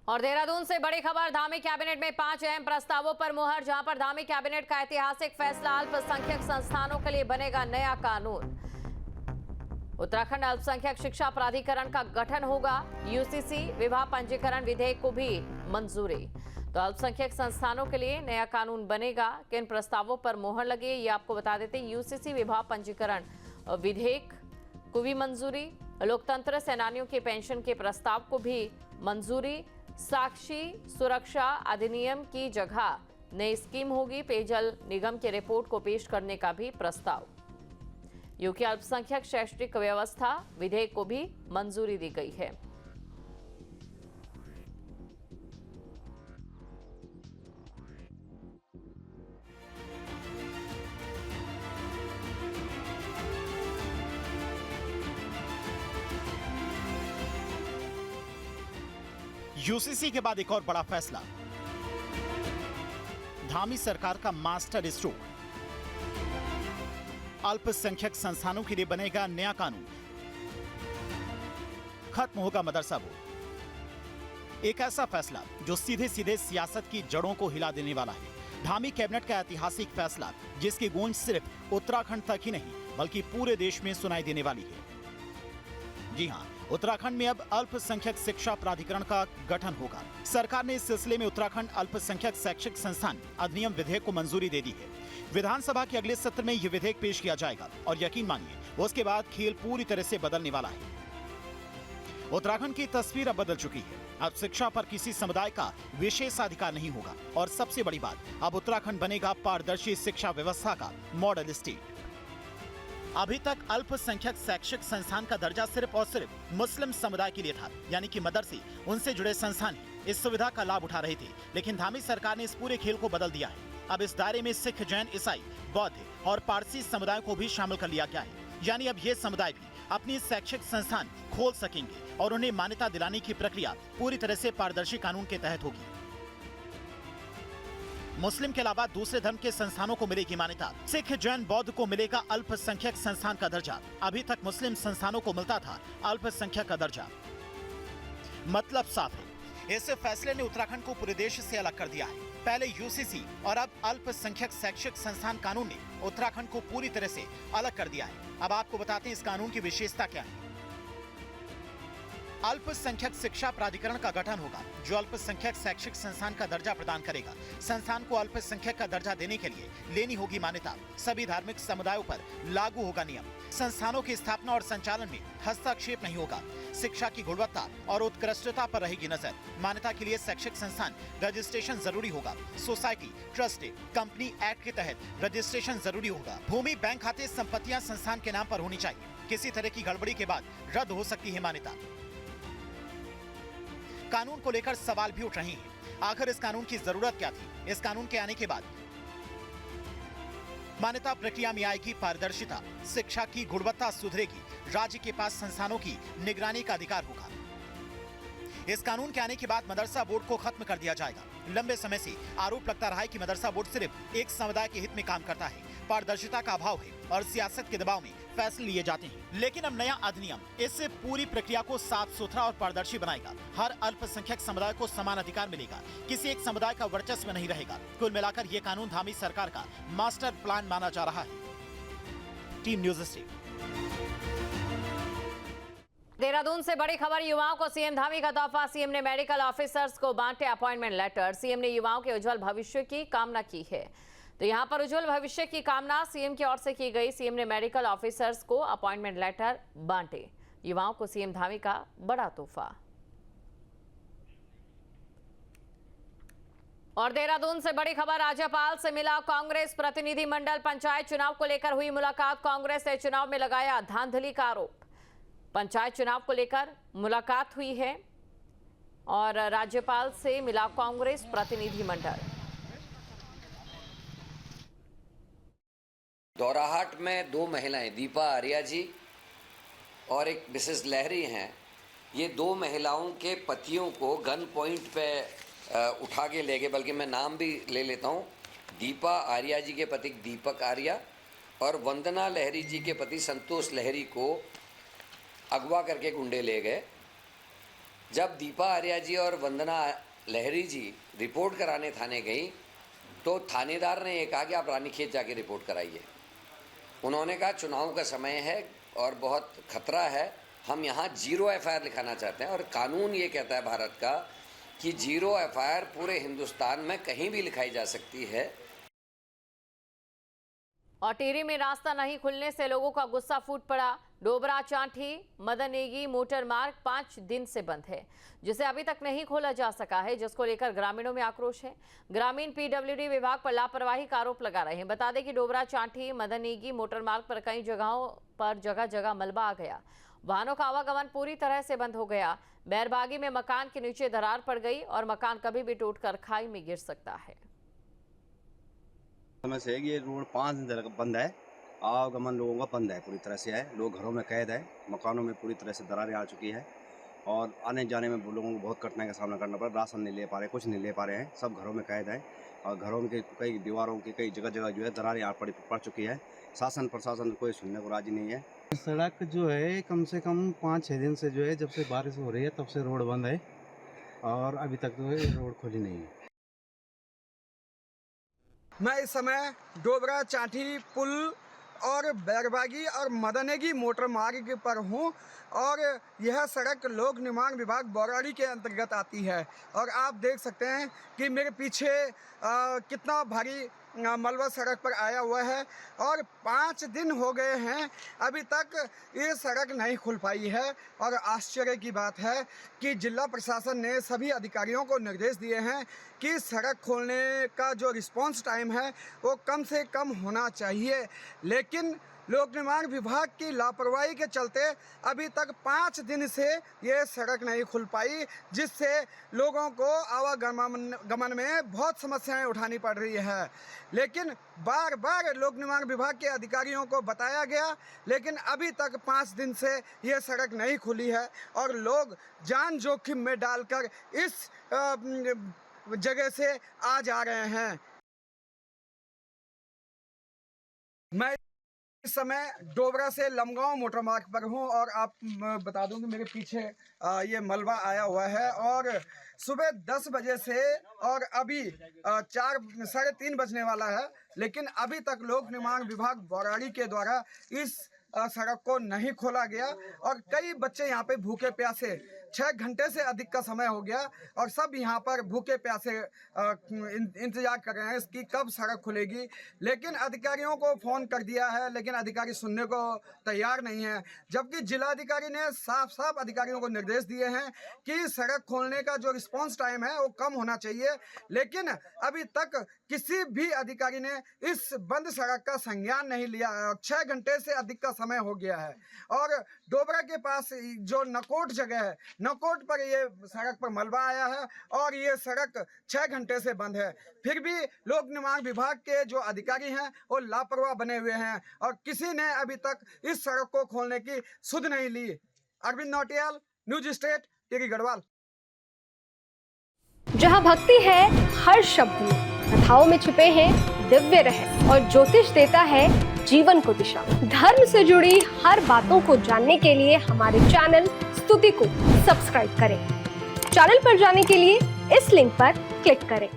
और देहरादून से बड़ी खबर, धामी कैबिनेट में 5 अहम प्रस्तावों पर मुहर। जहां पर धामी कैबिनेट का ऐतिहासिक फैसला, अल्पसंख्यक संस्थानों के लिए बनेगा नया कानून। उत्तराखंड अल्पसंख्यक शिक्षा प्राधिकरण का गठन होगा। यूसीसी विवाह पंजीकरण विधेयक को भी मंजूरी। तो अल्पसंख्यक संस्थानों के लिए नया कानून बनेगा। किन प्रस्तावों पर मोहर लगे ये आपको बता देते हैं। यूसीसी विवाह पंजीकरण विधेयक को भी मंजूरी। लोकतंत्र सेनानियों के पेंशन के प्रस्ताव को भी मंजूरी। साक्षी सुरक्षा अधिनियम की जगह नई स्कीम होगी। पेयजल निगम की रिपोर्ट को पेश करने का भी प्रस्ताव। यूके अल्पसंख्यक शैक्षणिक व्यवस्था विधेयक को भी मंजूरी दी गई है। यूसीसी के बाद एक और बड़ा फैसला, धामी सरकार का मास्टर स्ट्रोक, अल्पसंख्यक संस्थानों के लिए बनेगा नया कानून, खत्म होगा मदरसा बोर्ड। एक ऐसा फैसला जो सीधे सीधे सियासत की जड़ों को हिला देने वाला है। धामी कैबिनेट का ऐतिहासिक फैसला जिसकी गूंज सिर्फ उत्तराखंड तक ही नहीं बल्कि पूरे देश में सुनाई देने वाली है। जी हां, उत्तराखंड में अब अल्पसंख्यक शिक्षा प्राधिकरण का गठन होगा। सरकार ने इस सिलसिले में उत्तराखंड अल्पसंख्यक शैक्षिक संस्थान अधिनियम विधेयक को मंजूरी दे दी है। विधानसभा के अगले सत्र में यह विधेयक पेश किया जाएगा और यकीन मानिए उसके बाद खेल पूरी तरह से बदलने वाला है। उत्तराखंड की तस्वीर अब बदल चुकी है। अब शिक्षा पर किसी समुदाय का विशेषाधिकार नहीं होगा और सबसे बड़ी बात, अब उत्तराखंड बनेगा पारदर्शी शिक्षा व्यवस्था का मॉडल स्टेट। अभी तक अल्पसंख्यक शैक्षिक संस्थान का दर्जा सिर्फ और सिर्फ मुस्लिम समुदाय के लिए था, यानी कि मदरसे उनसे जुड़े संस्थान ही इस सुविधा का लाभ उठा रहे थे। लेकिन धामी सरकार ने इस पूरे खेल को बदल दिया है। अब इस दायरे में सिख, जैन, ईसाई, बौद्ध और पारसी समुदायों को भी शामिल कर लिया गया है। यानी अब ये समुदाय भी अपनी शैक्षिक संस्थान खोल सकेंगे और उन्हें मान्यता दिलाने की प्रक्रिया पूरी तरह से पारदर्शी कानून के तहत होगी। मुस्लिम के अलावा दूसरे धर्म के संस्थानों को मिलेगी मान्यता। सिख, जैन, बौद्ध को मिलेगा अल्पसंख्यक संस्थान का दर्जा। अभी तक मुस्लिम संस्थानों को मिलता था अल्पसंख्यक का दर्जा। मतलब साफ है, इस फैसले ने उत्तराखंड को पूरे देश से अलग कर दिया है। पहले यूसीसी और अब अल्पसंख्यक शैक्षिक संस्थान कानून ने उत्तराखंड को पूरी तरह से अलग कर दिया है। अब आपको बताते हैं इस कानून की विशेषता क्या है। अल्पसंख्यक शिक्षा प्राधिकरण का गठन होगा जो अल्पसंख्यक शैक्षिक संस्थान का दर्जा प्रदान करेगा। संस्थान को अल्पसंख्यक का दर्जा देने के लिए लेनी होगी मान्यता। सभी धार्मिक समुदायों पर लागू होगा नियम। संस्थानों की स्थापना और संचालन में हस्तक्षेप नहीं होगा। शिक्षा की गुणवत्ता और उत्कृष्टता पर रहेगी नजर। मान्यता के लिए शैक्षिक संस्थान रजिस्ट्रेशन जरूरी होगा। सोसाइटी, ट्रस्ट, कंपनी एक्ट के तहत रजिस्ट्रेशन जरूरी होगा। भूमि, बैंक खाते, संपत्तियां संस्थान के नाम पर होनी चाहिए। किसी तरह की गड़बड़ी के बाद रद्द हो सकती है मान्यता। कानून को लेकर सवाल भी उठ रहे हैं। आखिर इस कानून की जरूरत क्या थी? इस कानून के आने के बाद मान्यता प्रक्रिया में आएगी पारदर्शिता, शिक्षा की गुणवत्ता सुधरेगी, राज्य के पास संस्थानों की निगरानी का अधिकार होगा। इस कानून के आने के बाद मदरसा बोर्ड को खत्म कर दिया जाएगा। लंबे समय से आरोप लगता रहा है कि मदरसा बोर्ड सिर्फ एक समुदाय के हित में काम करता है, पारदर्शिता का अभाव है और सियासत के दबाव में फैसले लिए जाते हैं। लेकिन अब नया अधिनियम इस पूरी प्रक्रिया को साफ सुथरा और पारदर्शी बनाएगा। हर अल्पसंख्यक समुदाय को समान अधिकार मिलेगा। किसी एक समुदाय का वर्चस्व नहीं रहेगा। कुल मिलाकर ये कानून धामी सरकार का मास्टर प्लान माना जा रहा है। Team news state. देहरादून से बड़ी खबर, युवाओं को सीएम धामी का तोहफा। सीएम ने मेडिकल ऑफिसर्स को बांटे अपॉइंटमेंट लेटर। सीएम ने युवाओं के उज्जवल भविष्य की कामना की है। तो यहां पर उज्जवल भविष्य की कामना सीएम की ओर से की गई। सीएम ने मेडिकल ऑफिसर्स को अपॉइंटमेंट लेटर बांटे। युवाओं को सीएम धामी का बड़ा तोहफा। और देहरादून से बड़ी खबर, राज्यपाल से मिला कांग्रेस प्रतिनिधिमंडल। पंचायत चुनाव को लेकर हुई मुलाकात। कांग्रेस ने चुनाव में लगाया धांधली का आरोप। पंचायत चुनाव को लेकर मुलाकात हुई है और राज्यपाल से मिला कांग्रेस प्रतिनिधिमंडल। दौराहाट में 2 महिलाएं, दीपा आर्या जी और एक मिसेस लहरी हैं। ये 2 महिलाओं के पतियों को गन पॉइंट पे उठा के ले गए, बल्कि मैं नाम भी ले लेता हूँ। दीपा आर्या जी के पति दीपक आर्या और वंदना लहरी जी के पति संतोष लहरी को अगवा करके गुंडे ले गए, जब दीपा आर्या जी और वंदना लहरी जी रिपोर्ट कराने थाने गई तो थानेदार ने ये कहा कि आप रानीखेत जाके रिपोर्ट कराइए। उन्होंने कहा चुनाव का समय है और बहुत खतरा है, हम यहाँ 0 FIR लिखाना चाहते हैं। और कानून ये कहता है भारत का कि 0 FIR पूरे हिंदुस्तान में कहीं भी लिखाई जा सकती है। और टिहरी में रास्ता नहीं खुलने से लोगों का गुस्सा फूट पड़ा। डोबरा चांठी मदनेगी मोटर मार्ग 5 दिन से बंद है, जिसे अभी तक नहीं खोला जा सका है, जिसको लेकर ग्रामीणों में आक्रोश है। ग्रामीण PWD विभाग पर लापरवाही का आरोप लगा रहे हैं। बता दें कि डोबरा चांठी मदनेगी मोटर मार्ग पर कई जगहों पर जगह जगह मलबा आ गया। वाहनों का आवागमन पूरी तरह से बंद हो गया। बैरबागी में मकान के नीचे दरार पड़ गई और मकान कभी भी टूटकर खाई में गिर सकता है। समस्या है कि ये रोड 5 दिन तक बंद है, आवागमन लोगों का बंद है, पूरी तरह से है। लोग घरों में कैद है, मकानों में पूरी तरह से दरारें आ चुकी है और आने जाने में लोगों को बहुत कठिनाई का सामना करना पड़ रहा है। राशन नहीं ले पा रहे, कुछ नहीं ले पा रहे हैं, सब घरों में कैद है और घरों में कई दीवारों की कई जगह जगह जो है दरारें यहाँ पड़ चुकी है। शासन प्रशासन कोई सुनने को राजी नहीं है। सड़क जो है कम से कम 5-6 दिन से जो है, जब से बारिश हो रही है तब से रोड बंद है और अभी तक जो है रोड खुली नहीं है। मैं इस समय डोबरा चांठी पुल और बैरबागी और मदनेगी मोटर मार्ग पर हूँ और यह सड़क लोक निर्माण विभाग बौराड़ी के अंतर्गत आती है। और आप देख सकते हैं कि मेरे पीछे कितना भारी मलबा सड़क पर आया हुआ है और 5 दिन हो गए हैं, अभी तक ये सड़क नहीं खुल पाई है। और आश्चर्य की बात है कि जिला प्रशासन ने सभी अधिकारियों को निर्देश दिए हैं कि सड़क खोलने का जो रिस्पांस टाइम है वो कम से कम होना चाहिए, लेकिन लोक निर्माण विभाग की लापरवाही के चलते अभी तक 5 दिन से ये सड़क नहीं खुल पाई, जिससे लोगों को आवागमन में बहुत समस्याएं उठानी पड़ रही है। लेकिन बार बार लोक निर्माण विभाग के अधिकारियों को बताया गया, लेकिन अभी तक 5 दिन से ये सड़क नहीं खुली है और लोग जान जोखिम में डालकर इस जगह से आ जा रहे हैं। मैं इस समय डोबरा से लमगांव मोटर मार्ग पर हूं और आप बता दूं कि मेरे पीछे ये मलबा आया हुआ है और सुबह 10 बजे से और अभी 3:30 बजने वाला है, लेकिन अभी तक लोक निर्माण विभाग बौराड़ी के द्वारा इस सड़क को नहीं खोला गया और कई बच्चे यहाँ पे भूखे प्यासे 6 घंटे से अधिक का समय हो गया और सब यहाँ पर भूखे प्यासे इंतजार कर रहे हैं इसकी कब सड़क खुलेगी। लेकिन अधिकारियों को फ़ोन कर दिया है, लेकिन अधिकारी सुनने को तैयार नहीं है, जबकि जिलाधिकारी ने साफ साफ अधिकारियों को निर्देश दिए हैं कि सड़क खोलने का जो रिस्पांस टाइम है वो कम होना चाहिए, लेकिन अभी तक किसी भी अधिकारी ने इस बंद सड़क का संज्ञान नहीं लिया है। 6 घंटे से अधिक का समय हो गया है और डोबरा के पास जो नकोट जगह है, नकोट पर ये सड़क पर मलबा आया है और ये सड़क 6 घंटे से बंद है। फिर भी लोक निर्माण विभाग के जो अधिकारी हैं वो लापरवाह बने हुए हैं और किसी ने अभी तक इस सड़क को खोलने की सुध नहीं ली। Arvind Nautiyal, News State, Tehri Garhwal. जहाँ भक्ति है हर शब्द में, कथाओं में छुपे हैं दिव्य रहस्य और ज्योतिष देता है जीवन को दिशा। धर्म से जुड़ी हर बातों को जानने के लिए हमारे चैनल स्तुति को सब्सक्राइब करें। चैनल पर जाने के लिए इस लिंक पर क्लिक करें।